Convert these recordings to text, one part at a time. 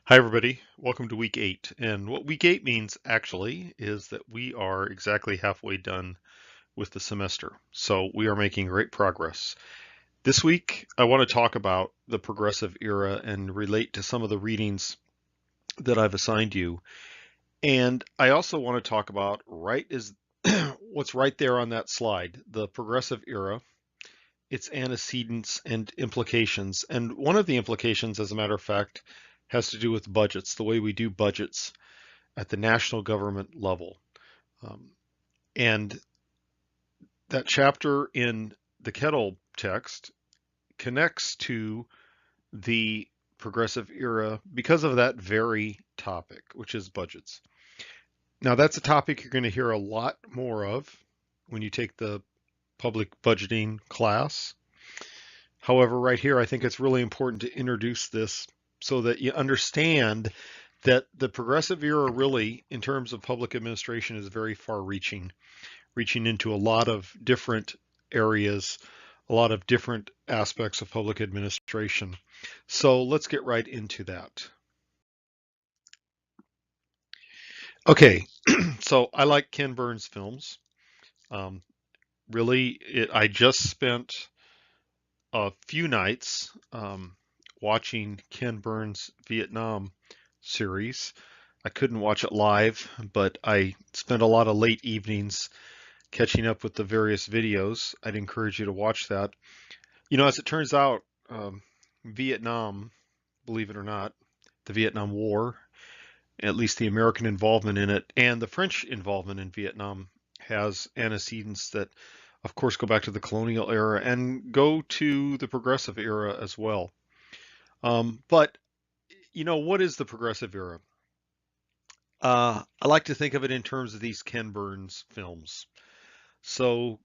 Hi, everybody. Welcome to week 8. And what week 8 means actually is that we are exactly halfway done with the semester. So we are making great progress. This week, I want to talk about the progressive era and relate to some of the readings that I've assigned you. And I also want to talk about what's right there on that slide, the progressive era, its antecedents and implications. And one of the implications, as a matter of fact, has to do with budgets, the way we do budgets at the national government level. Um, and that chapter in the Kettle text connects to the progressive era because of that very topic, which is budgets. Now, that's a topic you're going to hear a lot more of when you take the public budgeting class. However, right here, I think it's really important to introduce this so that you understand that the progressive era really, in terms of public administration, is very far reaching, reaching into a lot of different areas, a lot of different aspects of public administration. So let's get right into that. Okay, so I like Ken Burns films. Um, I just spent a few nights watching Ken Burns' Vietnam series. I couldn't watch it live, but I spent a lot of late evenings catching up with the various videos. I'd encourage you to watch that. As it turns out, Vietnam, believe it or not, the Vietnam War, at least the American involvement in it, and the French involvement in Vietnam has antecedents that, of course, go back to the colonial era and go to the progressive era as well. But, what is the progressive era? I like to think of it in terms of these Ken Burns films. So,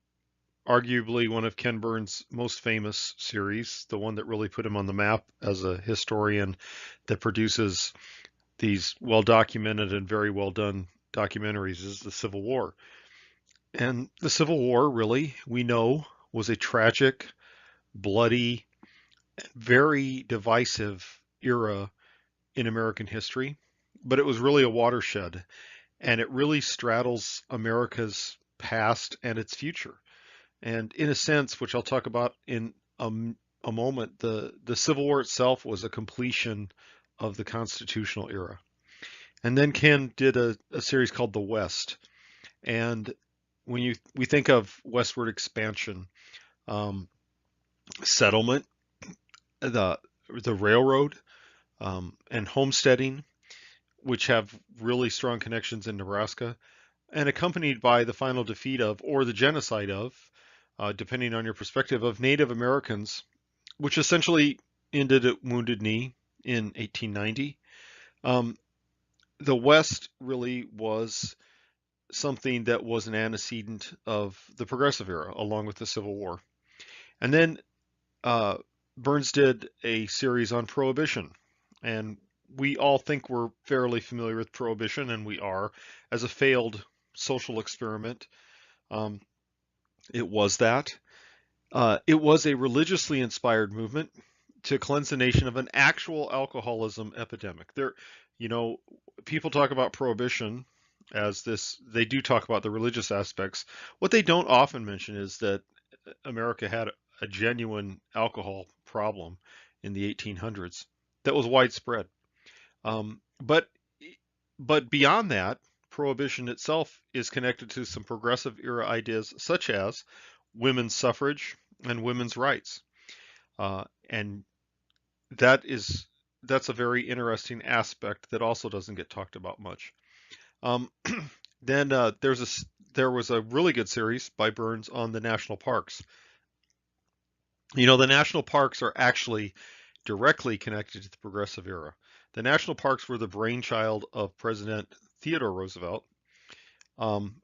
arguably one of Ken Burns' most famous series, the one that really put him on the map as a historian that produces these well documented and very well done documentaries, is the Civil War. And the Civil War, really, we know, was a tragic, bloody, very divisive era in American history, but it was really a watershed, and it really straddles America's past and its future. And in a sense, which I'll talk about in a moment, the Civil War itself was a completion of the constitutional era. And then Ken did a series called The West. And when we think of westward expansion, um, settlement, the the railroad, and homesteading, which have really strong connections in Nebraska, and accompanied by the final defeat of, or the genocide of, depending on your perspective, of Native Americans, which essentially ended at Wounded Knee in 1890. Um, the West really was something that was an antecedent of the Progressive era, along with the Civil War. And then uh, Burns did a series on Prohibition, and we all think we're fairly familiar with Prohibition, and we are, as a failed social experiment. Um, it was that. It was a religiously inspired movement to cleanse the nation of an actual alcoholism epidemic. You know, people talk about prohibition as this, they do talk about the religious aspects. What they don't often mention is that America had a genuine alcohol problem in the 1800s that was widespread. Um, but but beyond that, prohibition itself is connected to some progressive era ideas such as women's suffrage and women's rights. And that is that's a very interesting aspect that also doesn't get talked about much. Um, then there was a really good series by Burns on the national parks. The national parks are actually directly connected to the progressive era. The national parks were the brainchild of President Theodore Roosevelt. Um,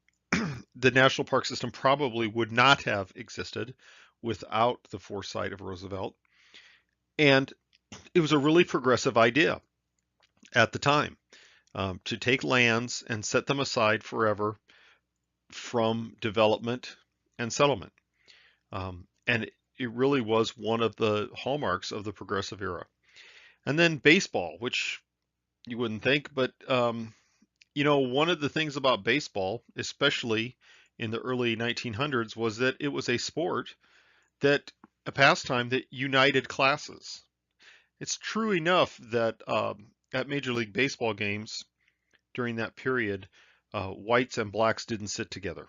the national park system probably would not have existed without the foresight of Roosevelt. And it was a really progressive idea at the time, to take lands and set them aside forever from development and settlement. And it really was one of the hallmarks of the progressive era. And then baseball, which you wouldn't think, but one of the things about baseball, especially in the early 1900s, was that it was a sport that a pastime that united classes. It's true enough that at Major League Baseball games during that period, whites and blacks didn't sit together,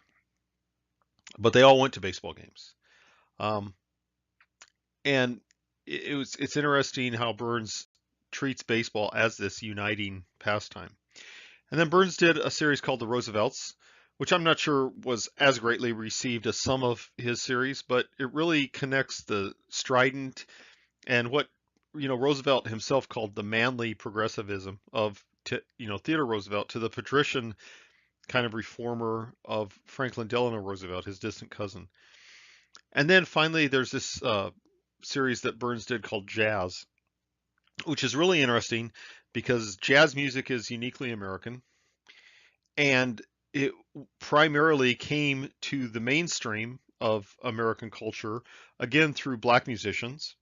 but they all went to baseball games. Um, and it's interesting how Burns treats baseball as this uniting pastime. And then Burns did a series called The Roosevelts, which I'm not sure was as greatly received as some of his series, but it really connects the strident and what Roosevelt himself called the manly progressivism of Theodore Roosevelt to the patrician kind of reformer of Franklin Delano Roosevelt, his distant cousin. And then finally, there's this series that Burns did called Jazz, which is really interesting because jazz music is uniquely American, and it primarily came to the mainstream of American culture again through black musicians.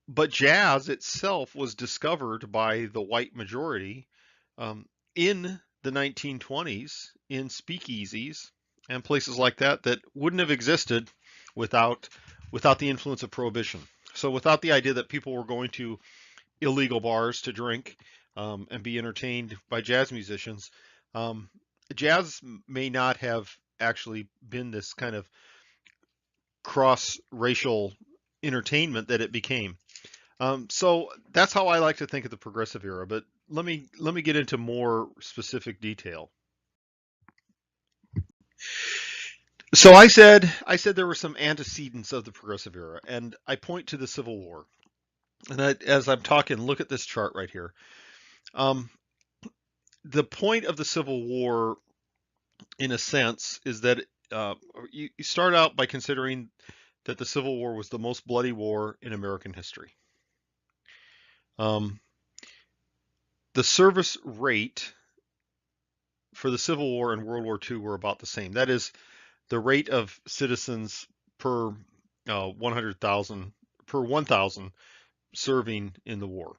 But jazz itself was discovered by the white majority um, in the 1920s in speakeasies and places like that that wouldn't have existed without without the influence of prohibition. So without the idea that people were going to illegal bars to drink and be entertained by jazz musicians, um, jazz may not have actually been this kind of cross-racial entertainment that it became. So that's how I like to think of the progressive era. But let me get into more specific detail. So I said there were some antecedents of the progressive era, and I point to the Civil War. And as I'm talking, look at this chart right here. Um, the point of the Civil War, in a sense, is that you start out by considering that the Civil War was the most bloody war in American history. Um, the service rate for the Civil War and World War II were about the same. That is, the rate of citizens per 100,000 per 1,000 serving in the war.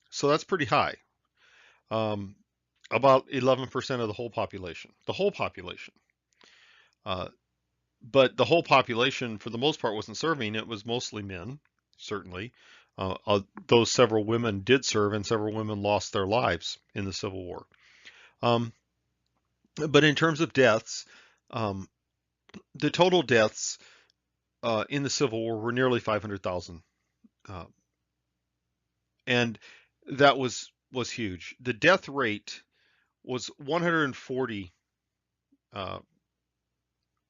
So that's pretty high. Um, about 11% of the whole population. The whole population. Uh, but the whole population, for the most part, wasn't serving. It was mostly men, certainly. Though several women did serve, and several women lost their lives in the Civil War. Um, but in terms of deaths, um, the total deaths in the Civil War were nearly 500,000, uh, and that was huge. The death rate was 140,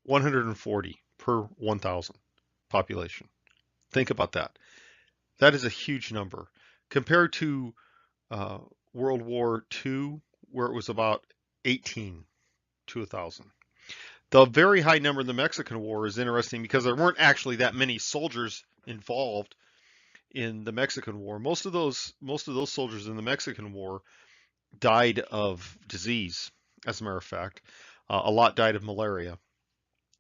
140 per 1,000 population. Think about that. That is a huge number compared to uh, World War II, where it was about 18 to 1,000. The very high number in the Mexican War is interesting because there weren't actually that many soldiers involved in the Mexican War. Most of those soldiers in the Mexican War died of disease. As a matter of fact, a lot died of malaria.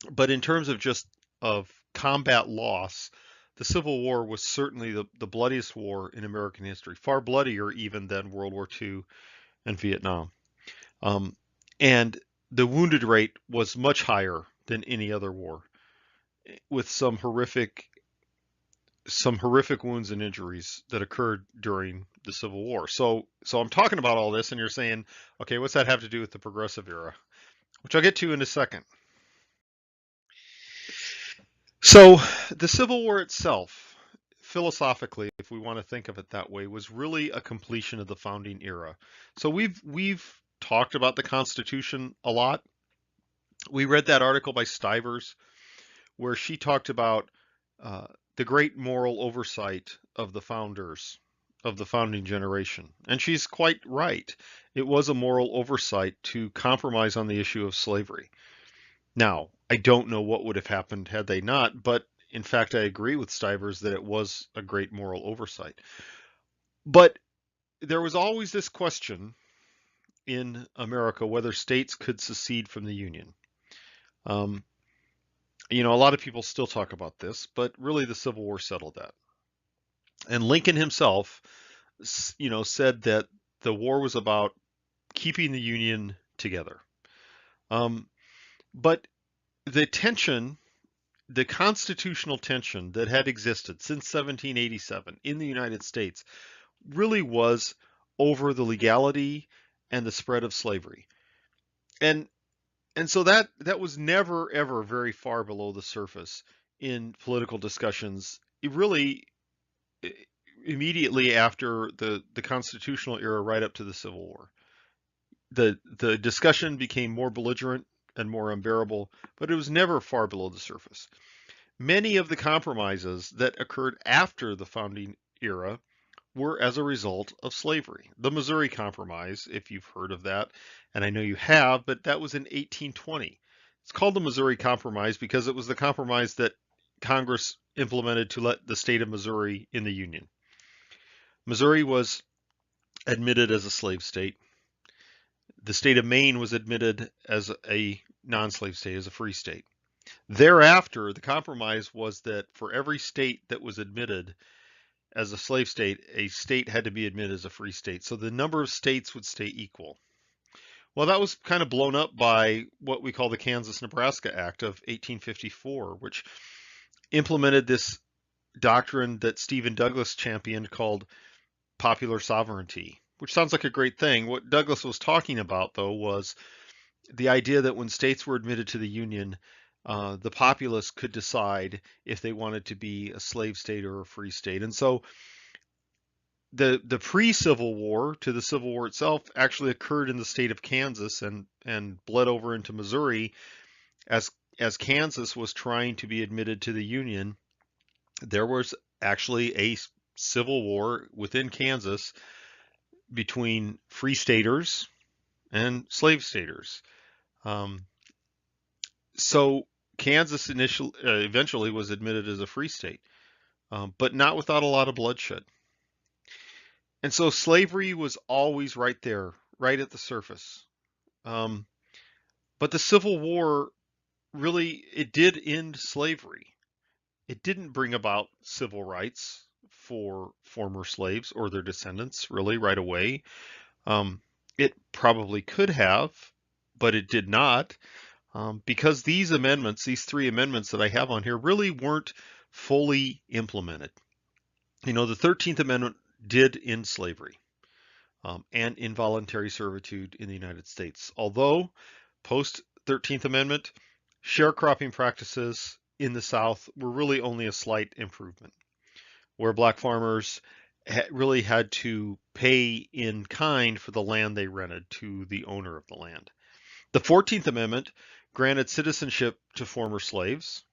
But in terms of just of combat loss, the Civil War was certainly the bloodiest war in American history, far bloodier even than World War II and Vietnam. Um, and the wounded rate was much higher than any other war, with some horrific wounds and injuries that occurred during the Civil War. So I'm talking about all this, and you're saying, okay, what's that have to do with the progressive era? Which I'll get to in a second. So the Civil War itself, philosophically, if we want to think of it that way, was really a completion of the founding era. So we've talked about the Constitution a lot. We read that article by Stivers where she talked about uh, the great moral oversight of the founders of the founding generation. And she's quite right. It was a moral oversight to compromise on the issue of slavery. Now, I don't know what would have happened had they not, but in fact, I agree with Stivers that it was a great moral oversight. But there was always this question in America whether states could secede from the Union. Um, a lot of people still talk about this, but really the Civil War settled that. And Lincoln himself, said that The war was about keeping the Union together. Um, but the tension, the constitutional tension that had existed since 1787 in the United States really was over the legality and the spread of slavery. And and so that was never ever very far below the surface in political discussions. It really immediately after the constitutional era right up to the Civil War. The discussion became more belligerent and more unbearable, but it was never far below the surface. Many of the compromises that occurred after the founding era were as a result of slavery. The Missouri Compromise, if you've heard of that, and I know you have, but that was in 1820. It's called the Missouri Compromise because it was the compromise that Congress implemented to let the state of Missouri in the Union. Missouri was admitted as a slave state. The state of Maine was admitted as a non-slave state, as a free state. Thereafter, the compromise was that for every state that was admitted as a slave state, a state had to be admitted as a free state. So the number of states would stay equal. Well, that was kind of blown up by what we call the Kansas-Nebraska Act of 1854, which implemented this doctrine that Stephen Douglas championed called popular sovereignty, which sounds like a great thing. What Douglas was talking about, though, was the idea that when states were admitted to the Union, the populace could decide if they wanted to be a slave state or a free state. And so the pre-Civil War to the Civil War itself actually occurred in the state of Kansas and bled over into Missouri as Kansas was trying to be admitted to the Union. There was actually a civil war within Kansas between free staters and slave staters. So Kansas eventually was admitted as a free state, but not without a lot of bloodshed. And so slavery was always right there, right at the surface. But the Civil War really, it did end slavery. It didn't bring about civil rights for former slaves or their descendants really right away. It probably could have, but it did not, because these amendments, these three amendments that I have on here, really weren't fully implemented. You know, the 13th Amendment did end slavery and involuntary servitude in the United States. Although post 13th Amendment, sharecropping practices in the South were really only a slight improvement, where black farmers really had to pay in kind for the land they rented to the owner of the land. The 14th Amendment granted citizenship to former slaves,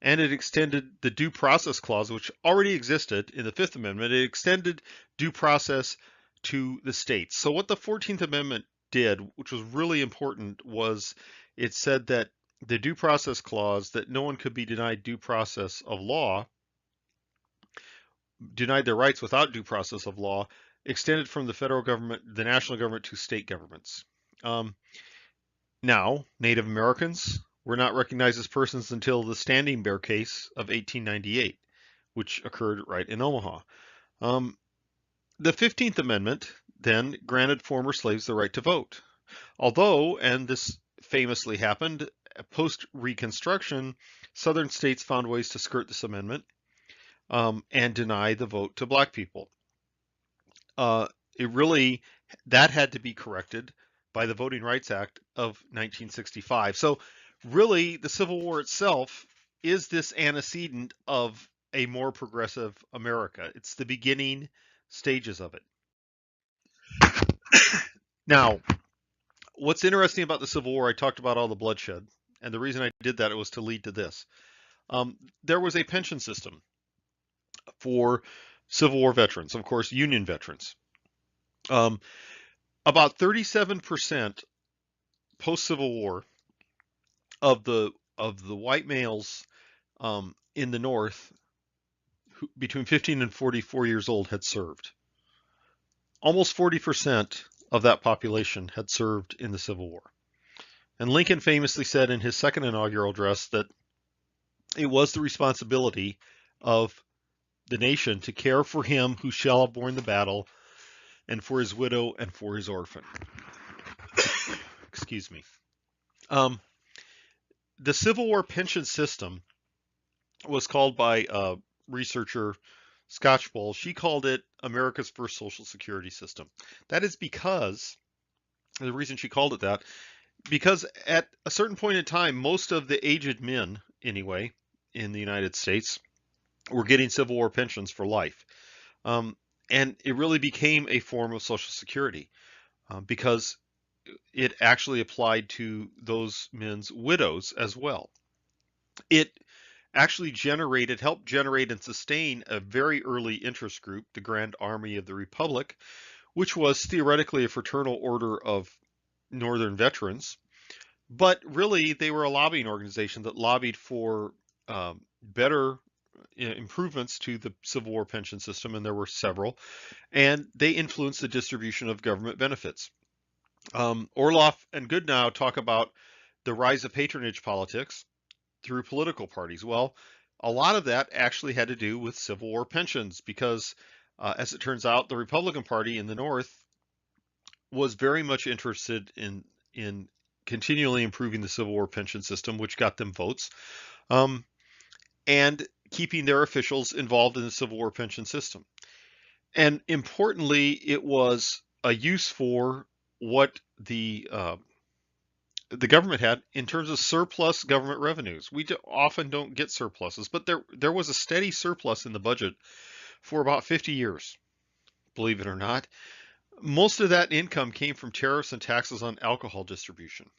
and it extended the due process clause, which already existed in the Fifth Amendment. It extended due process to the states. So what the 14th Amendment did, which was really important, was it said that the due process clause, that no one could be denied due process of law, denied their rights without due process of law, extended from the federal government, the national government, to state governments. Now, Native Americans were not recognized as persons until the Standing Bear case of 1898, which occurred right in Omaha. The 15th Amendment then granted former slaves the right to vote. Although, and this famously happened, post-Reconstruction, Southern states found ways to skirt this amendment and deny the vote to black people. That had to be corrected by the Voting Rights Act of 1965. So really, the Civil War itself is this antecedent of a more progressive America. It's the beginning stages of it. Now, what's interesting about the Civil War, I talked about all the bloodshed, and the reason I did that was to lead to this. There was a pension system for Civil War veterans, of course, Union veterans. About 37% post-Civil War of the white males in the North between 15 and 44 years old had served. Almost 40% of that population had served in the Civil War. And Lincoln famously said in his second inaugural address that it was the responsibility of the nation to care for him who shall have borne the battle and for his widow and for his orphan. Excuse me. Um, the Civil War pension system was called by researcher Scotchbowl. She called it America's first Social Security system. That is because the reason she called it that, because at a certain point in time, most of the aged men, anyway, in the United States were getting Civil War pensions for life. Um, and it really became a form of Social Security because it actually applied to those men's widows as well. It actually helped generate and sustain a very early interest group, the Grand Army of the Republic, which was theoretically a fraternal order of Northern veterans. But really, they were a lobbying organization that lobbied for better improvements to the Civil War pension system, and there were several, and they influenced the distribution of government benefits. Orloff and Goodnow talk about the rise of patronage politics through political parties. Well, a lot of that actually had to do with Civil War pensions because, as it turns out, the Republican Party in the North was very much interested in continually improving the Civil War pension system, which got them votes, um, and keeping their officials involved in the Civil War pension system. And importantly, it was a use for what the government had in terms of surplus government revenues. We often don't get surpluses, but there was a steady surplus in the budget for about 50 years, believe it or not. Most of that income came from tariffs and taxes on alcohol distribution.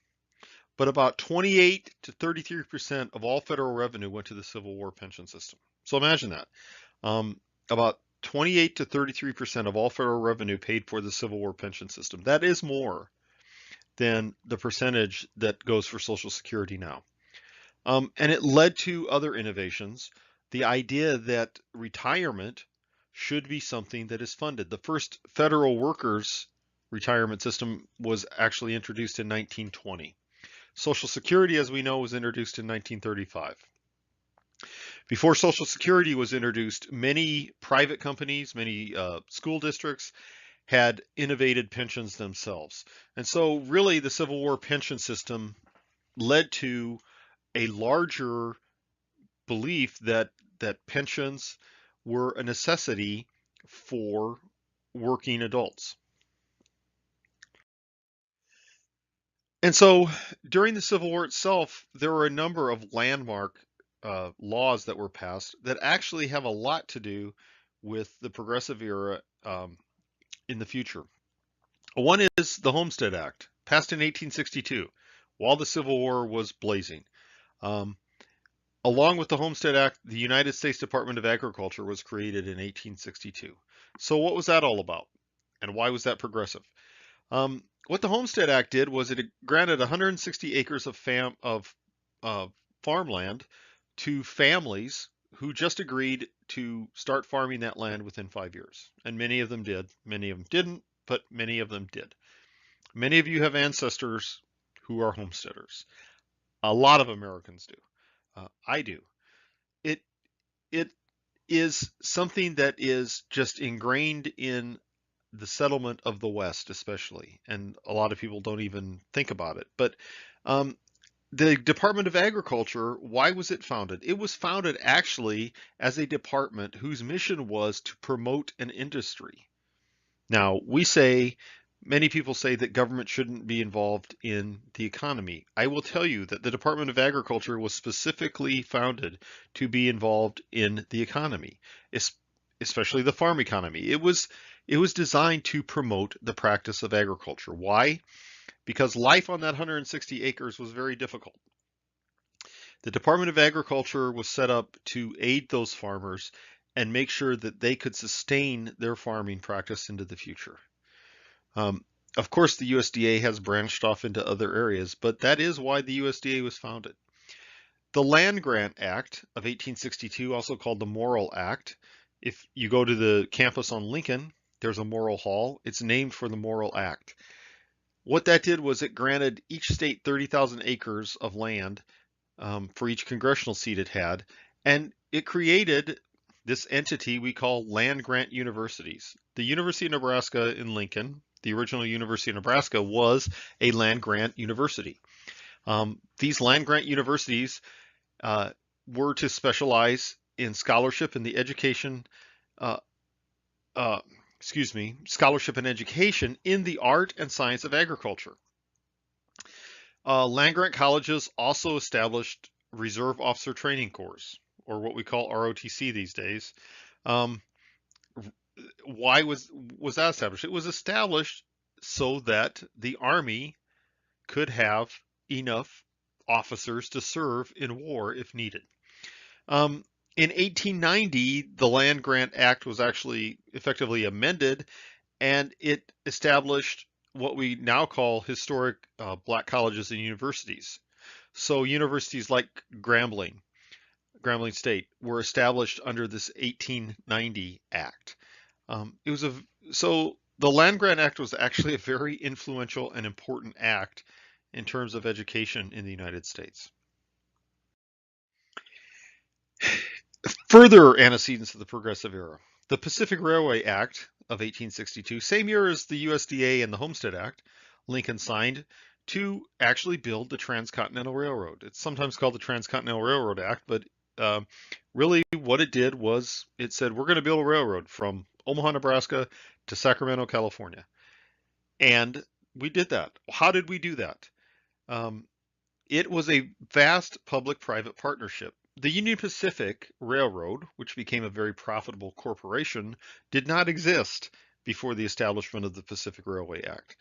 But about 28 to 33% of all federal revenue went to the Civil War pension system. So imagine that. About 28 to 33% of all federal revenue paid for the Civil War pension system. That is more than the percentage that goes for Social Security now. And it led to other innovations. The idea that retirement should be something that is funded. The first federal workers' retirement system was actually introduced in 1920. Social Security, as we know, was introduced in 1935. Before Social Security was introduced, many private companies, many school districts had innovated pensions themselves. And so really the Civil War pension system led to a larger belief that pensions were a necessity for working adults. And so during the Civil War itself, there were a number of landmark laws that were passed that actually have a lot to do with the Progressive era in the future. One is the Homestead Act, passed in 1862, while the Civil War was blazing. Um, Along with the Homestead Act, the United States Department of Agriculture was created in 1862. So what was that all about? And why was that progressive? What the Homestead Act did was it granted 160 acres of farmland to families who just agreed to start farming that land within 5 years. And many of them did. Many of them didn't, but many of them did. Many of you have ancestors who are homesteaders. A lot of Americans do. I do. It it is something that is just ingrained in the settlement of the West, especially, and a lot of people don't even think about it. But um, the Department of Agriculture, why was it founded? It was founded actually as a department whose mission was to promote an industry. Now, many people say that government shouldn't be involved in the economy. I will tell you that the Department of Agriculture was specifically founded to be involved in the economy, especially the farm economy. It was designed to promote the practice of agriculture. Why? Because life on that 160 acres was very difficult. The Department of Agriculture was set up to aid those farmers and make sure that they could sustain their farming practice into the future. Um, of course, the USDA has branched off into other areas, but that is why the USDA was founded. The Land Grant Act of 1862, also called the Morrill Act, if you go to the campus on Lincoln, there's a Morrill Hall. It's named for the Morrill Act. What that did was it granted each state 30,000 acres of land for each congressional seat it had, and it created this entity we call land grant universities. The University of Nebraska in Lincoln, the original University of Nebraska, was a land grant university. These land grant universities uh, were to specialize in scholarship in the education, uh, uh, scholarship and education in the art and science of agriculture. Land grant colleges also established Reserve Officer Training Corps, or what we call ROTC these days. Um, why was that established? It was established so that the Army could have enough officers to serve in war if needed. Um, in 1890, the Land Grant Act was actually effectively amended, and it established what we now call historic black colleges and universities. So universities like Grambling State, were established under this 1890 Act. It was a so the Land Grant Act was actually a very influential and important act in terms of education in the United States. Further antecedents of the Progressive Era. The Pacific Railway Act of 1862, same year as the USDA and the Homestead Act, Lincoln signed to actually build the Transcontinental Railroad. It's sometimes called the Transcontinental Railroad Act, but really what it did was it said, we're going to build a railroad from Omaha, Nebraska to Sacramento, California. And we did that. How did we do that? It was a vast public-private partnership. The Union Pacific Railroad, which became a very profitable corporation, did not exist before the establishment of the Pacific Railway Act.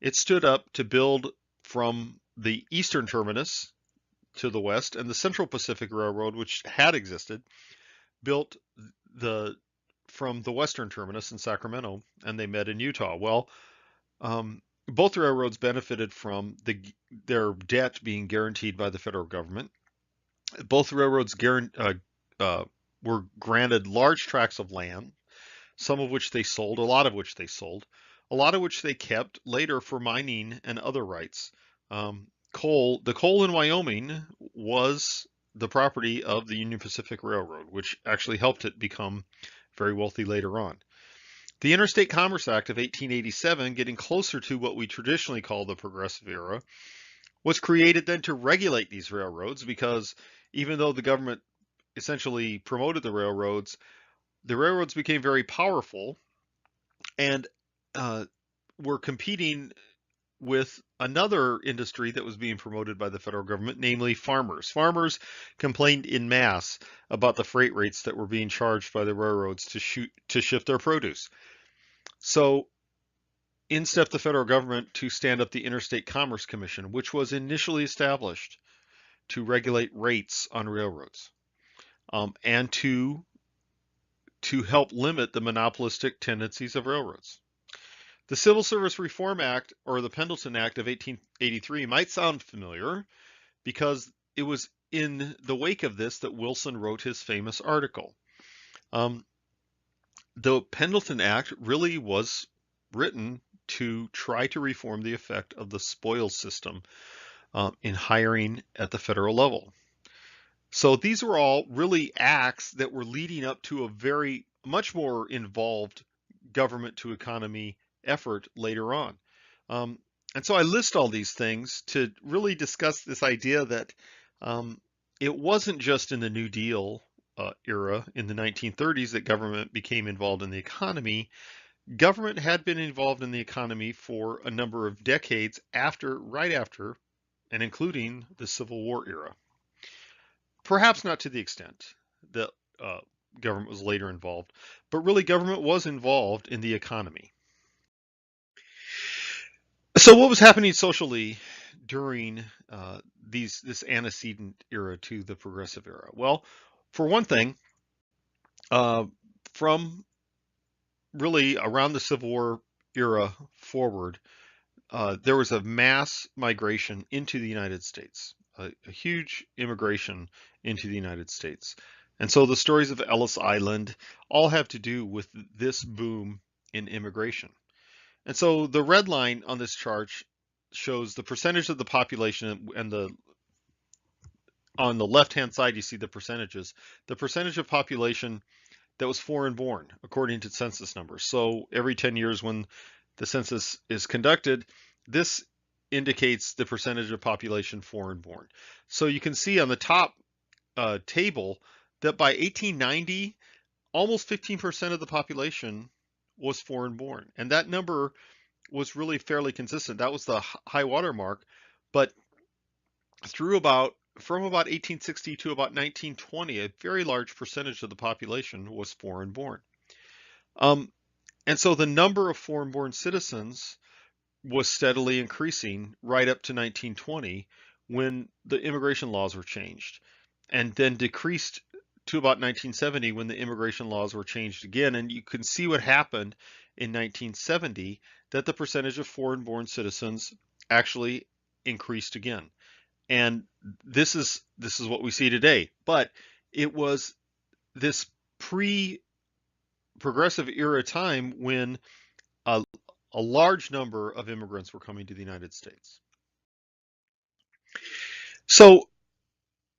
It stood up to build from the eastern terminus to the west, and the Central Pacific Railroad, which had existed, built from the western terminus in Sacramento, and they met in Utah. Well, both railroads benefited from their debt being guaranteed by the federal government. Both railroads were granted large tracts of land, some of which they sold, a lot of which they sold, a lot of which they kept later for mining and other rights. The coal in Wyoming was the property of the Union Pacific Railroad, which actually helped it become very wealthy later on. The Interstate Commerce Act of 1887, getting closer to what we traditionally call the Progressive Era, was created then to regulate these railroads, because even though the government essentially promoted the railroads became very powerful and were competing with another industry that was being promoted by the federal government, namely farmers. Farmers complained in mass about the freight rates that were being charged by the railroads to ship their produce. So in stepped the federal government to stand up the Interstate Commerce Commission, which was initially established to regulate rates on railroads, and to help limit the monopolistic tendencies of railroads. The Civil Service Reform Act, or the Pendleton Act of 1883, might sound familiar because it was in the wake of this that Wilson wrote his famous article. The Pendleton Act really was written to try to reform the effect of the spoils system in hiring at the federal level. So these were all really acts that were leading up to a very much more involved government to economy effort later on. And so I list all these things to really discuss this idea that it wasn't just in the New Deal era in the 1930s that government became involved in the economy. Government had been involved in the economy for a number of decades right after, and including the Civil War era. Perhaps not to the extent that government was later involved, but really government was involved in the economy. So what was happening socially during this antecedent era to the Progressive Era? Well, for one thing, from really around the Civil War era forward, there was a mass migration into the United States, a huge immigration into the United States. And so the stories of Ellis Island all have to do with this boom in immigration. And so the red line on this chart shows the percentage of the population, and on the left-hand side you see the percentages. The percentage of population that was foreign born, according to census numbers. So every 10 years when the census is conducted, this indicates the percentage of population foreign born. So you can see on the top table that by 1890, almost 15% of the population was foreign born. And that number was really fairly consistent. That was the high water mark. But from about 1860 to about 1920, a very large percentage of the population was foreign born. And so the number of foreign born citizens was steadily increasing right up to 1920 when the immigration laws were changed, and then decreased to about 1970 when the immigration laws were changed again. And you can see what happened in 1970, that the percentage of foreign born citizens actually increased again. And this is what we see today. But it was this pre-progressive era time when a, a large number of immigrants were coming to the United States. So,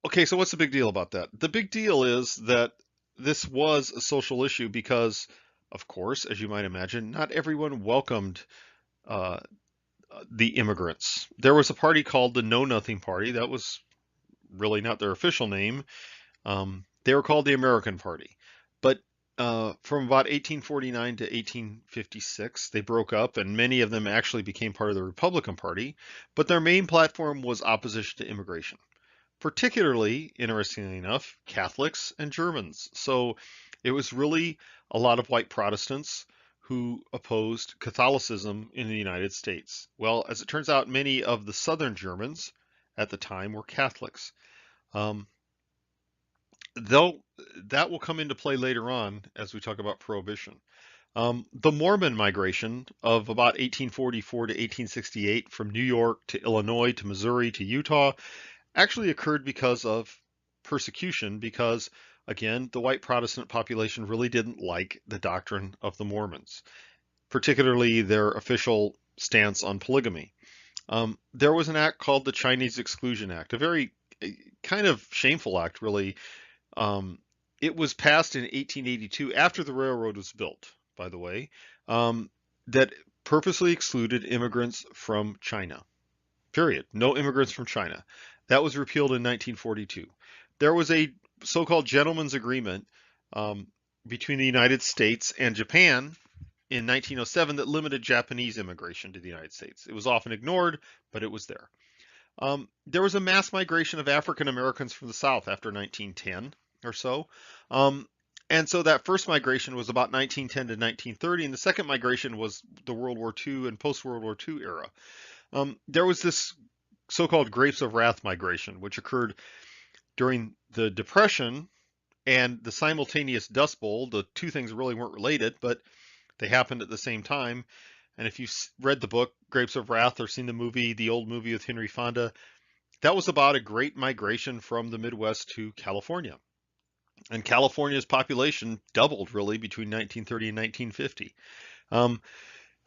okay, so what's the big deal about that? The big deal is that this was a social issue because, of course, as you might imagine, not everyone welcomed uh, the immigrants. There was a party called the Know Nothing Party. That was really not their official name. They were called the American Party. But from about 1849 to 1856, they broke up, and many of them actually became part of the Republican Party. But their main platform was opposition to immigration, particularly, interestingly enough, Catholics and Germans. So it was really a lot of white Protestants who opposed Catholicism in the United States. Well, as it turns out, many of the Southern Germans at the time were Catholics. Um, though that will come into play later on as we talk about Prohibition. The Mormon migration of about 1844 to 1868 from New York to Illinois to Missouri to Utah actually occurred because of persecution, because, again, the white Protestant population really didn't like the doctrine of the Mormons, particularly their official stance on polygamy. There was an act called the Chinese Exclusion Act, a very kind of shameful act, really. Um, it was passed in 1882 after the railroad was built, by the way, that purposely excluded immigrants from China. Period. No immigrants from China. That was repealed in 1942. There was a so-called gentleman's agreement um, between the United States and Japan in 1907 that limited Japanese immigration to the United States. It was often ignored, but it was there. There was a mass migration of African Americans from the South after 1910 or so. Um, and so that first migration was about 1910 to 1930, and the second migration was the World War II and post-World War II era. There was this so-called Grapes of Wrath migration, which occurred during the Depression and the simultaneous Dust Bowl. The two things really weren't related, but they happened at the same time. And if you've read the book Grapes of Wrath or seen the movie, the old movie with Henry Fonda, that was about a great migration from the Midwest to California. And California's population doubled really between 1930 and 1950. Um,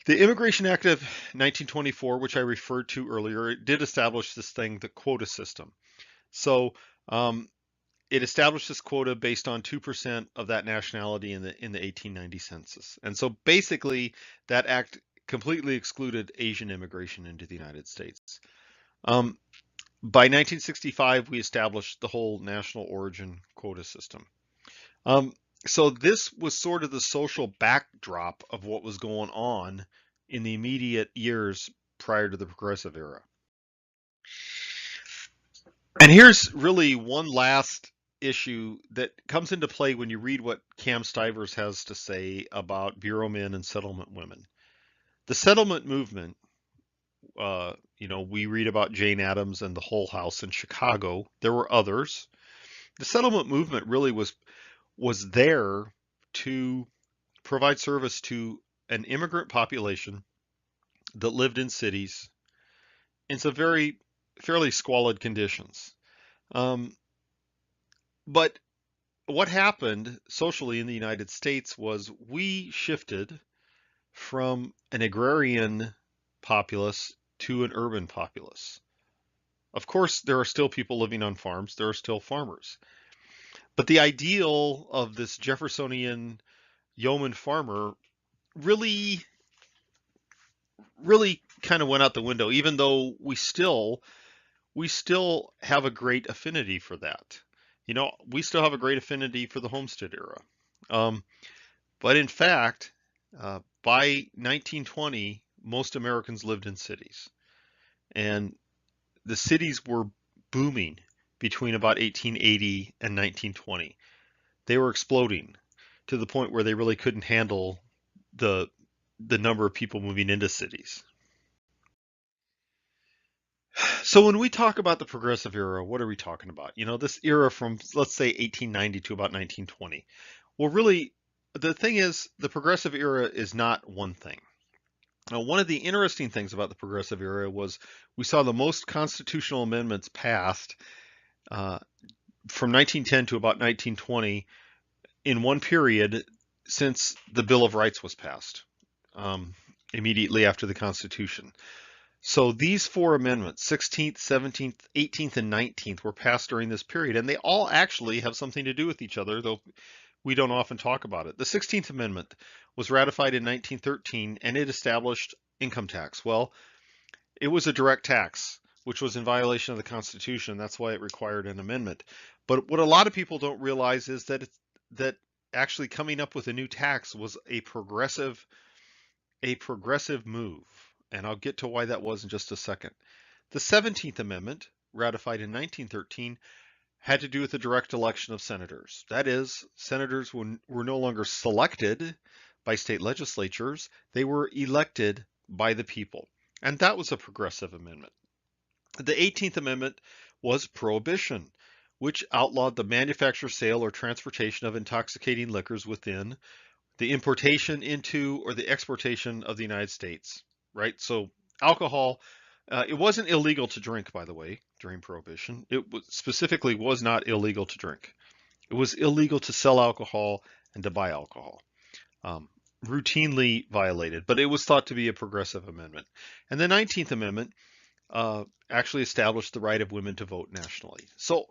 the Immigration Act of 1924, which I referred to earlier, it did establish this thing, the quota system. So it established this quota based on 2% of that nationality in the 1890 census. And so basically that act completely excluded Asian immigration into the United States. By 1965, we established the whole national origin quota system. So this was sort of the social backdrop of what was going on in the immediate years prior to the Progressive era. And here's really one last issue that comes into play when you read what Cam Stivers has to say about bureau men and settlement women. The settlement movement, we read about Jane Addams and the Hull House in Chicago. There were others. The settlement movement really was there to provide service to an immigrant population that lived in cities in some fairly squalid conditions. But what happened socially in the United States was we shifted from an agrarian populace to an urban populace. Of course, there are still people living on farms. There are still farmers. But the ideal of this Jeffersonian yeoman farmer really, really kind of went out the window, even though we still have a great affinity for that. We still have a great affinity for the homestead era. Um, but in fact, by 1920, most Americans lived in cities, and the cities were booming between about 1880 and 1920. They were exploding to the point where they really couldn't handle the the number of people moving into cities. So when we talk about the progressive era, what are we talking about? This era from, let's say, 1890 to about 1920. Well, really, the thing is, the progressive era is not one thing. Now, one of the interesting things about the progressive era was we saw the most constitutional amendments passed uh, from 1910 to about 1920 in one period since the Bill of Rights was passed, um, immediately after the Constitution. So these four amendments, 16th, 17th, 18th, and 19th, were passed during this period, and they all actually have something to do with each other, though we don't often talk about it. The 16th Amendment was ratified in 1913, and it established income tax. Well, it was a direct tax, which was in violation of the Constitution. That's why it required an amendment. But what a lot of people don't realize is that actually coming up with a new tax was a progressive move, and I'll get to why that was in just a second. The 17th Amendment, ratified in 1913, had to do with the direct election of senators. That is, senators were no longer selected by state legislatures, they were elected by the people. And that was a progressive amendment. The 18th Amendment was prohibition, which outlawed the manufacture, sale, or transportation of intoxicating liquors within, the importation into, or the exportation of the United States, right? So alcohol, it wasn't illegal to drink, by the way, during Prohibition. Specifically was not illegal to drink. It was illegal to sell alcohol and to buy alcohol. Um, Routinely violated, but it was thought to be a progressive amendment. And the 19th Amendment actually established the right of women to vote nationally. So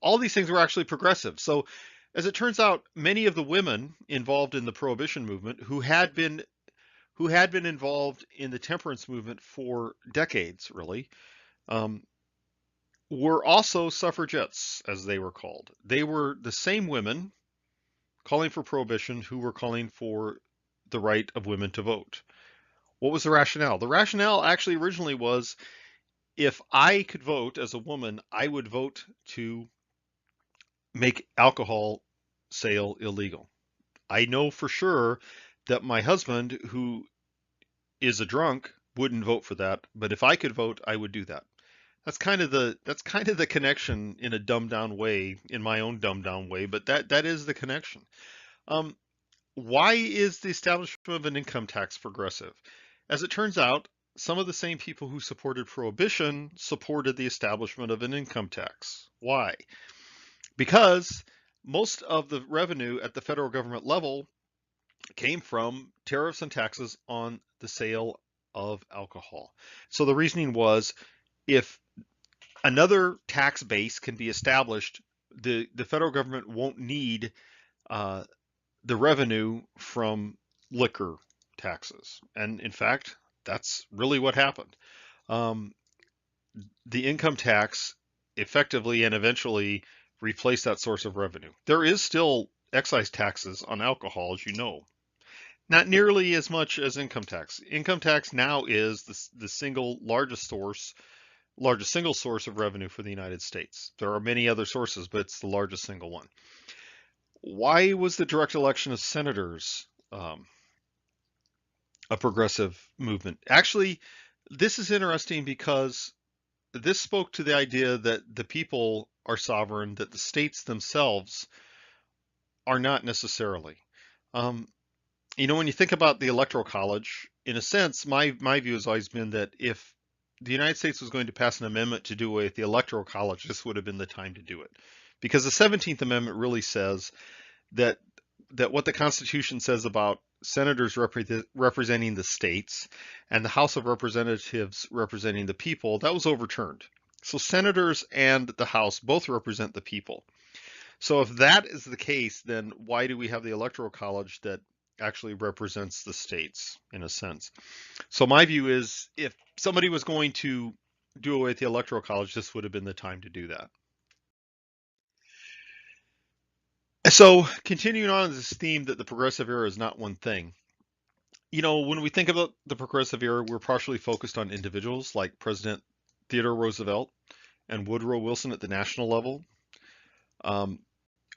all these things were actually progressive. So as it turns out, many of the women involved in the Prohibition movement who had been involved in the temperance movement for decades, really, um, were also suffragettes, as they were called. They were the same women calling for prohibition who were calling for the right of women to vote. What was the rationale? The rationale actually originally was, if I could vote as a woman, I would vote to make alcohol sale illegal. I know for sure that my husband, who is a drunk, wouldn't vote for that, but if I could vote, I would do that. That's kind of the connection in a dumbed down way, in my own dumbed down way, but that is the connection. Um, why is the establishment of an income tax progressive? As it turns out, some of the same people who supported prohibition supported the establishment of an income tax. Why? Because most of the revenue at the federal government level came from tariffs and taxes on the sale of alcohol. So the reasoning was, if another tax base can be established, the federal government won't need uh, the revenue from liquor taxes. And in fact, that's really what happened. Um, the income tax effectively and eventually replaced that source of revenue. There is still excise taxes on alcohol, as you know. Not nearly as much as income tax. Income tax now is the single largest single source of revenue for the United States. There are many other sources, but it's the largest single one. Why was the direct election of senators a progressive movement? Actually, this is interesting because this spoke to the idea that the people are sovereign, that the states themselves are not necessarily. Um, when you think about the Electoral College, in a sense, my view has always been that if the United States was going to pass an amendment to do away with the Electoral College, this would have been the time to do it. Because the 17th Amendment really says that what the Constitution says about senators representing the states and the House of Representatives representing the people, that was overturned. So senators and the House both represent the people. So if that is the case, then why do we have the Electoral College that actually represents the states in a sense? So my view is if somebody was going to do away with the Electoral College, this would have been the time to do that. So continuing on this theme that the progressive era is not one thing. When we think about the progressive era, we're partially focused on individuals like President Theodore Roosevelt and Woodrow Wilson at the national level. Um,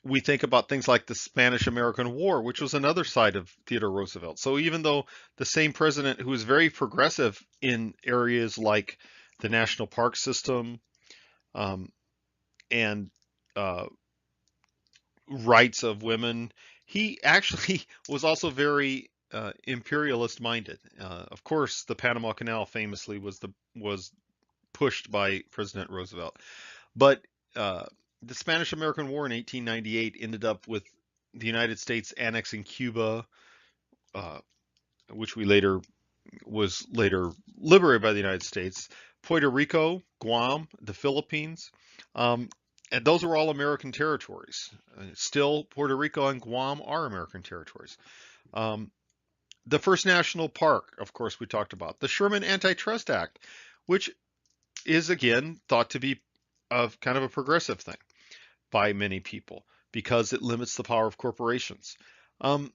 we think about things like the Spanish-American War, which was another side of Theodore Roosevelt. So even though the same president who was very progressive in areas like the national park system um, and uh, rights of women, he actually was also very imperialist minded. Of course, the Panama Canal famously was pushed by President Roosevelt. But uh, the Spanish-American War in 1898 ended up with the United States annexing Cuba, uh, which was later liberated by the United States, Puerto Rico, Guam, the Philippines, um, and those are all American territories. Still, Puerto Rico and Guam are American territories. Um, the first national park, of course, we talked about the Sherman Antitrust Act, which is again thought to be of kind of a progressive thing by many people because it limits the power of corporations. Um,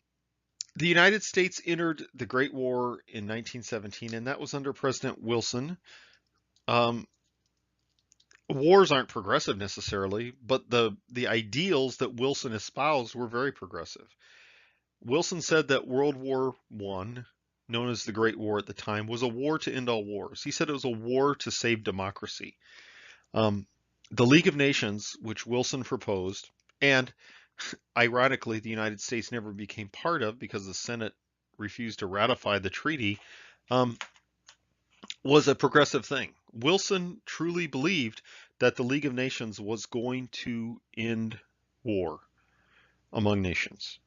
the United States entered the Great War in 1917, and that was under President Wilson. Um, Wars aren't progressive necessarily, but the ideals that Wilson espoused were very progressive. Wilson said that World War I, known as the Great War at the time, was a war to end all wars. He said it was a war to save democracy. Um, the League of Nations, which Wilson proposed, and ironically, the United States never became part of because the Senate refused to ratify the treaty, um, was a progressive thing. Wilson truly believed that the League of Nations was going to end war among nations,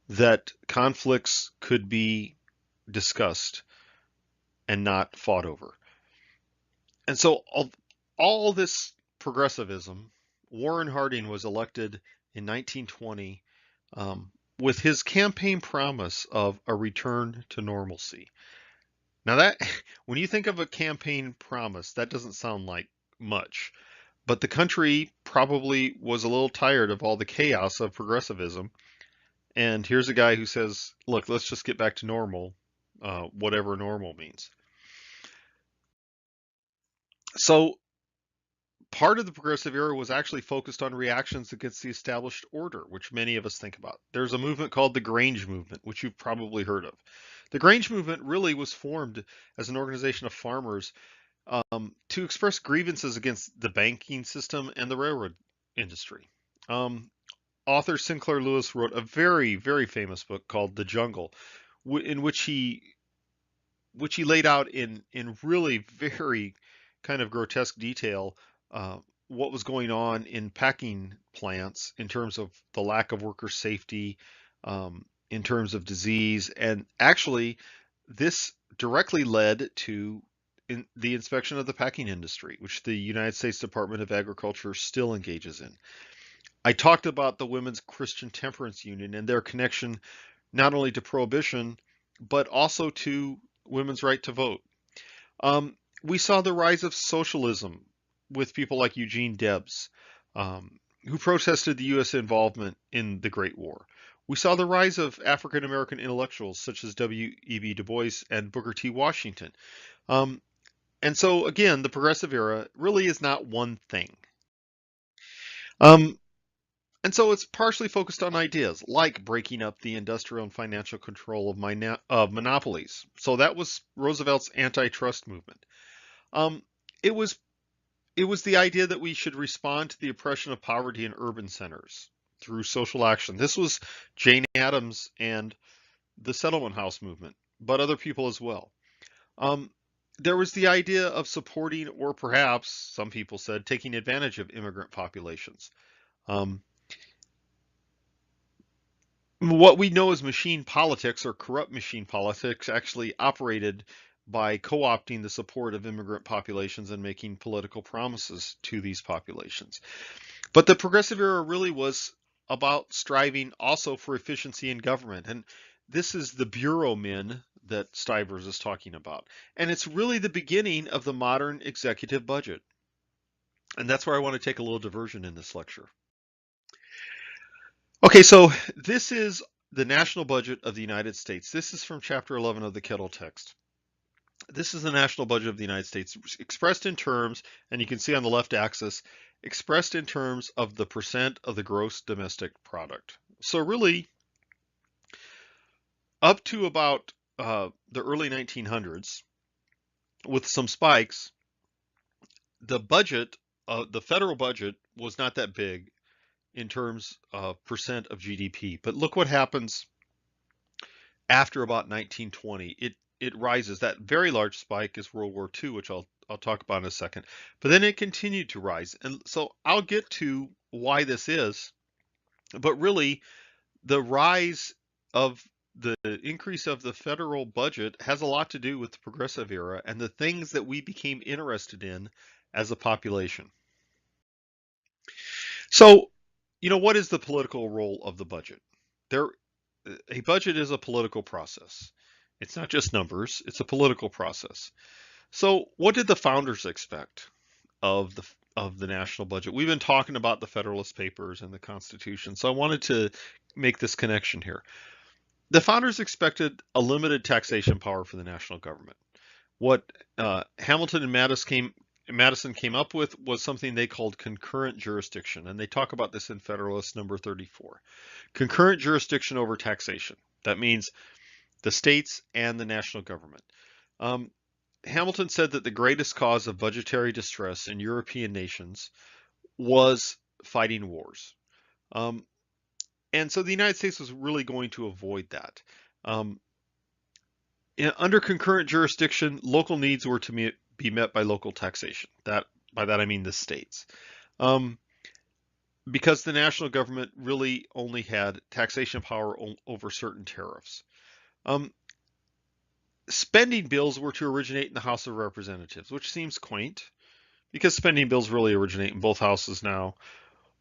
that conflicts could be discussed and not fought over. And so all this progressivism, Warren Harding was elected in 1920 with his campaign promise of a return to normalcy. Now that, when you think of a campaign promise, that doesn't sound like much, but the country probably was a little tired of all the chaos of progressivism. And here's a guy who says, look, let's just get back to normal, whatever normal means. So part of the progressive era was actually focused on reactions against the established order, which many of us think about. There's a movement called the Grange Movement, which you've probably heard of. The Grange Movement really was formed as an organization of farmers to express grievances against the banking system and the railroad industry. Um, Author Sinclair Lewis wrote a very, very famous book called The Jungle, in which he laid out in really very kind of grotesque detail uh, what was going on in packing plants in terms of the lack of worker safety, in terms of disease, and actually this directly led to the inspection of the packing industry, which the United States Department of Agriculture still engages in. I talked about the Women's Christian Temperance Union and their connection not only to prohibition, but also to women's right to vote. We saw the rise of socialism with people like Eugene Debs, who protested the U.S. involvement in the Great War. We saw the rise of African American intellectuals such as W.E.B. Du Bois and Booker T. Washington. Um, and so, again, the progressive era really is not one thing. Um, and so it's partially focused on ideas like breaking up the industrial and financial control of monopolies. So that was Roosevelt's antitrust movement. Um, it was it was the idea that we should respond to the oppression of poverty in urban centers through social action. This was Jane Addams and the settlement house movement, but other people as well. Um, there was the idea of supporting, or perhaps some people said, taking advantage of immigrant populations. Um, what we know as machine politics or corrupt machine politics actually operated by co-opting the support of immigrant populations and making political promises to these populations. But the progressive era really was about striving also for efficiency in government. And this is the bureau men that Stivers is talking about. And it's really the beginning of the modern executive budget. And that's where I want to take a little diversion in this lecture. Okay, so this is the national budget of the United States. This is from chapter 11 of the Kettle text. This is the national budget of the United States expressed in terms, and you can see on the left axis, expressed in terms of the percent of the gross domestic product. So really, up to about the early 1900s, with some spikes, the budget, the federal budget was not that big in terms of percent of GDP. But look what happens after about 1920. It rises. That very large spike is World War II, which I'll talk about in a second. But then it continued to rise. And so I'll get to why this is. But really, the rise of the increase of the federal budget has a lot to do with the progressive era and the things that we became interested in as a population. So, what is the political role of the budget? A budget is a political process. It's not just numbers, it's a political process. So, what did the founders expect of the national budget? We've been talking about the Federalist Papers and the Constitution, so I wanted to make this connection here. The founders expected a limited taxation power for the national government. What Hamilton and Madison came up with was something they called concurrent jurisdiction, and they talk about this in Federalist number 34. Concurrent jurisdiction over taxation. That means the states and the national government. Hamilton said that the greatest cause of budgetary distress in European nations was fighting wars. And so the United States was really going to avoid that. Under concurrent jurisdiction, local needs were to be met by local taxation. By that I mean the states. Because the national government really only had taxation power over certain tariffs. Spending bills were to originate in the House of Representatives, which seems quaint because spending bills really originate in both houses now.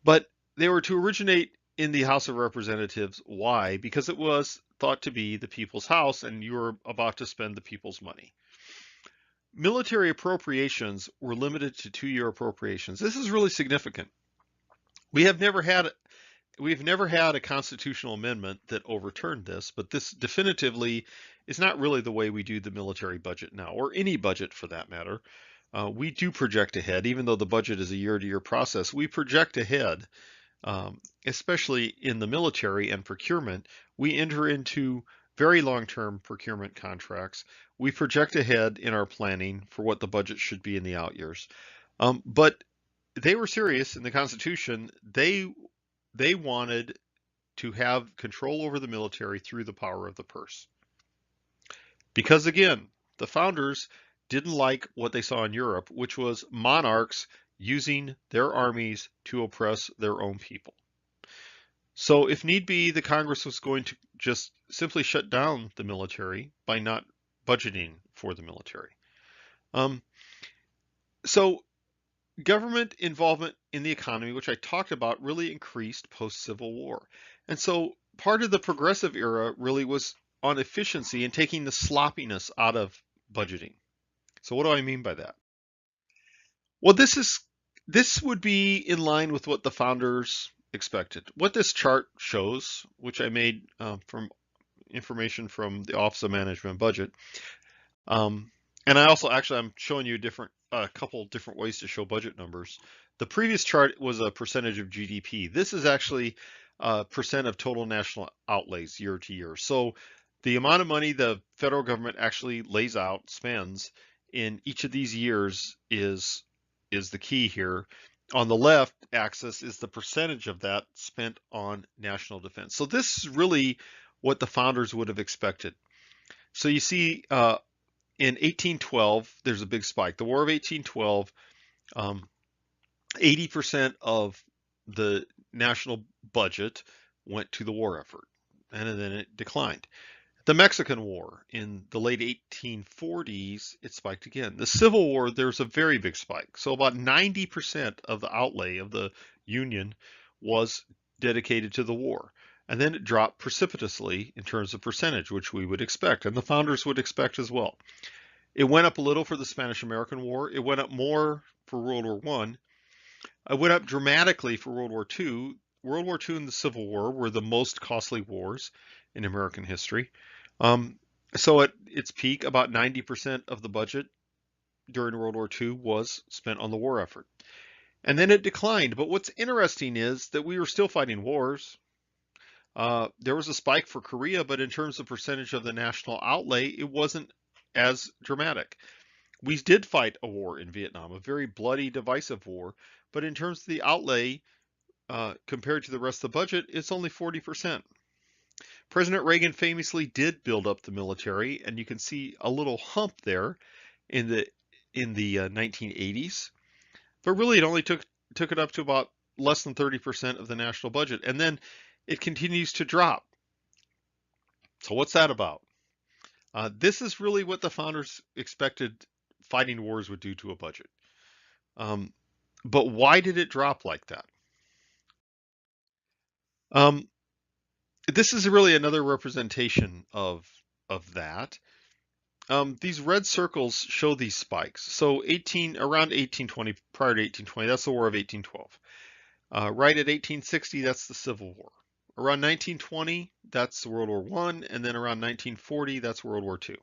But they were to originate in the House of Representatives. Why? Because it was thought to be the people's house and you were about to spend the people's money. Military appropriations were limited to 2-year appropriations. This is really significant. We've never had a constitutional amendment that overturned this, but this definitively is not really the way we do the military budget now, or any budget for that matter. We do project ahead, even though the budget is a year-to-year process. We project ahead, especially in the military and procurement. We enter into very long-term procurement contracts. We project ahead in our planning for what the budget should be in the out years. But they were serious in the Constitution. They wanted to have control over the military through the power of the purse. Because again, the founders didn't like what they saw in Europe, which was monarchs using their armies to oppress their own people. So if need be, the Congress was going to just simply shut down the military by not budgeting for the military. So government involvement in the economy, which I talked about, really increased post-Civil War. And so part of the progressive era really was on efficiency and taking the sloppiness out of budgeting. So what do I mean by that? Well, this would be in line with what the founders expected. What this chart shows, which I made from information from the Office of Management Budget, and I also I'm showing you a couple different ways to show budget numbers. The previous chart was a percentage of GDP. This is actually a percent of total national outlays year to year. So the amount of money the federal government actually lays out, spends in each of these years is the key here. On the left axis is the percentage of that spent on national defense. So this is really what the founders would have expected. So you see in 1812, there's a big spike. The War of 1812, 80% of the national budget went to the war effort, and then it declined. The Mexican War in the late 1840s, it spiked again. The Civil War, there's a very big spike. So about 90% of the outlay of the Union was dedicated to the war. And then it dropped precipitously in terms of percentage, which we would expect, and the founders would expect as well. It went up a little for the Spanish-American War. It went up more for World War I. It went up dramatically for World War II. World War II and the Civil War were the most costly wars in American history. Um, so at its peak, about 90% of the budget during World War II was spent on the war effort. And then it declined. But what's interesting is that we were still fighting wars. There was a spike for Korea, but in terms of percentage of the national outlay, it wasn't as dramatic. We did fight a war in Vietnam, a very bloody, divisive war, but in terms of the outlay, compared to the rest of the budget, it's only 40%. President Reagan famously did build up the military, and you can see a little hump there in the 1980s. But really, it only took it up to about less than 30% of the national budget, and then it continues to drop. So what's that about? This is really what the founders expected fighting wars would do to a budget. But why did it drop like that? This is really another representation of that. These red circles show these spikes. So around 1820, prior to 1820, that's the War of 1812. Right at 1860, that's the Civil War. Around 1920, that's World War I, and then around 1940, that's World War II.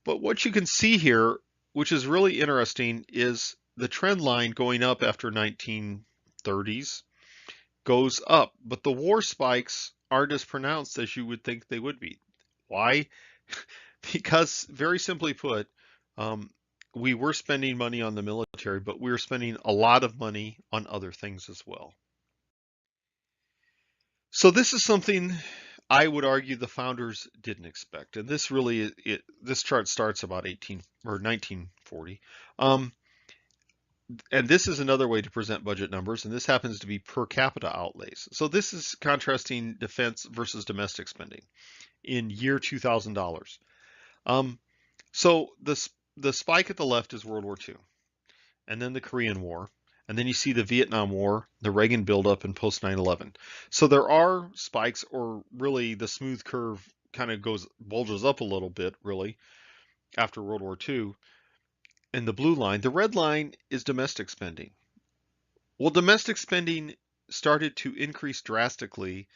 But what you can see here, which is really interesting, is the trend line going up after 1930s goes up, but the war spikes aren't as pronounced as you would think they would be. Why? Because, very simply put, we were spending money on the military, but we were spending a lot of money on other things as well. So this is something I would argue the founders didn't expect, and this really this chart starts about 1940. And this is another way to present budget numbers, and this happens to be per capita outlays. So this is contrasting defense versus domestic spending in year $2,000. So the spike at the left is World War II, and then the Korean War, and then you see the Vietnam War, the Reagan buildup, and post 9/11. So there are spikes, or really the smooth curve kind of bulges up a little bit, really, after World War II. And the blue line, the red line is domestic spending. Well, domestic spending started to increase drastically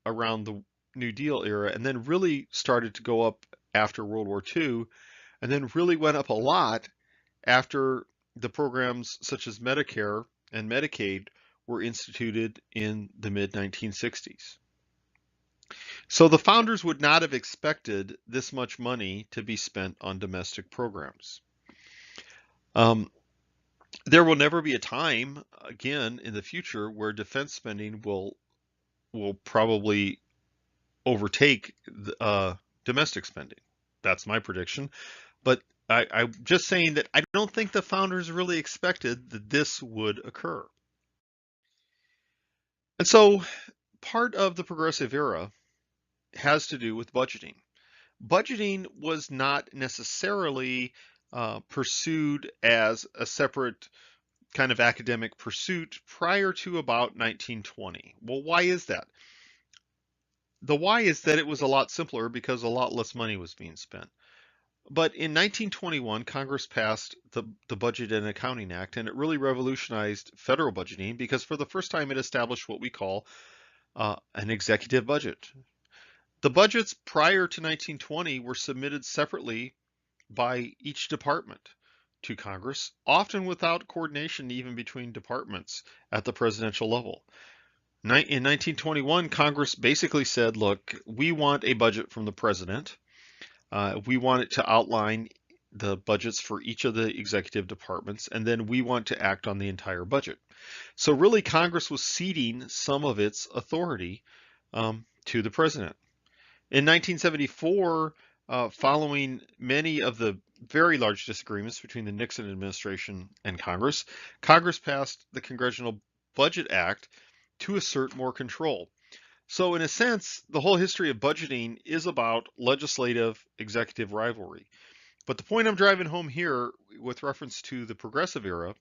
around the New Deal era, and then really started to go up after World War II, and then really went up a lot after the programs such as Medicare and Medicaid were instituted in the mid-1960s. So the founders would not have expected this much money to be spent on domestic programs. There will never be a time, again, in the future where defense spending will probably overtake domestic spending. That's my prediction. But I'm just saying that I don't think the founders really expected that this would occur. And so part of the progressive era has to do with budgeting. Budgeting was not necessarily pursued as a separate kind of academic pursuit prior to about 1920. Well, why is that? The why is that it was a lot simpler because a lot less money was being spent. But in 1921, Congress passed the Budget and Accounting Act, and it really revolutionized federal budgeting because for the first time it established what we call an executive budget. The budgets prior to 1920 were submitted separately by each department to Congress, often without coordination even between departments at the presidential level. In 1921, Congress basically said, look, we want a budget from the president. We want it to outline the budgets for each of the executive departments, and then we want to act on the entire budget. So really, Congress was ceding some of its authority to the president. In 1974, following many of the very large disagreements between the Nixon administration and Congress, Congress passed the Congressional Budget Act to assert more control. So in a sense, the whole history of budgeting is about legislative executive rivalry. But the point I'm driving home here with reference to the progressive era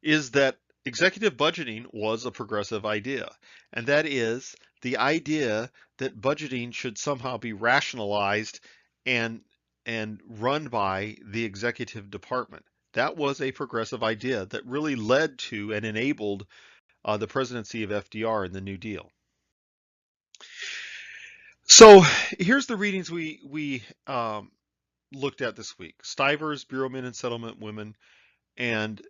is that executive budgeting was a progressive idea. And that is the idea that budgeting should somehow be rationalized and run by the executive department. That was a progressive idea that really led to and enabled the presidency of FDR in the New Deal. So here's the readings we looked at this week: Stivers, Bureau Men and Settlement Women, and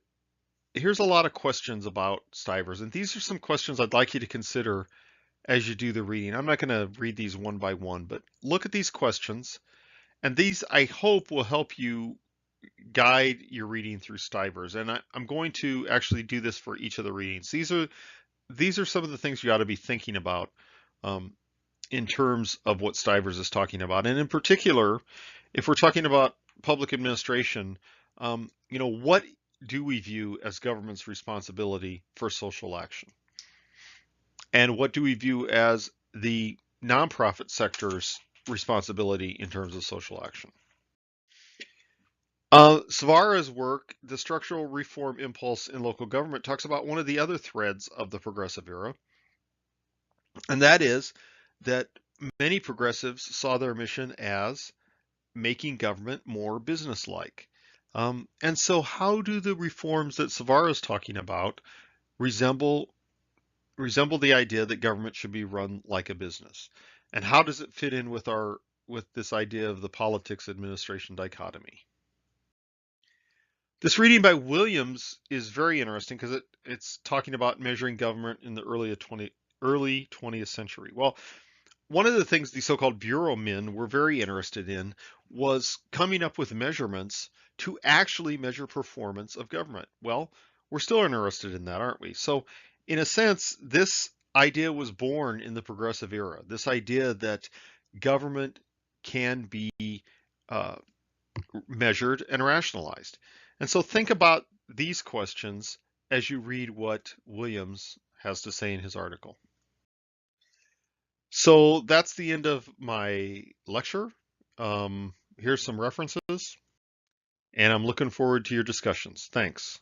here's a lot of questions about Stivers, and these are some questions I'd like you to consider as you do the reading. I'm not going to read these one by one, but look at these questions, and these I hope will help you guide your reading through Stivers. And I'm going to actually do this for each of the readings. These are some of the things you ought to be thinking about um, in terms of what Stivers is talking about, and in particular, if we're talking about public administration, what do we view as government's responsibility for social action? And what do we view as the nonprofit sector's responsibility in terms of social action? Savara's work, The Structural Reform Impulse in Local Government, talks about one of the other threads of the progressive era, and that is that many progressives saw their mission as making government more businesslike. And so, how do the reforms that Savara is talking about resemble the idea that government should be run like a business? And how does it fit in with this idea of the politics administration dichotomy? This reading by Williams is very interesting because it's talking about measuring government in the early 20th century. Well, one of the things the so-called bureau men were very interested in was coming up with measurements to actually measure performance of government. Well, we're still interested in that, aren't we? So, in a sense, this idea was born in the progressive era. This idea that government can be uh, measured and rationalized. And so, think about these questions as you read what Williams has to say in his article. So that's the end of my lecture. Here's some references, and I'm looking forward to your discussions. Thanks.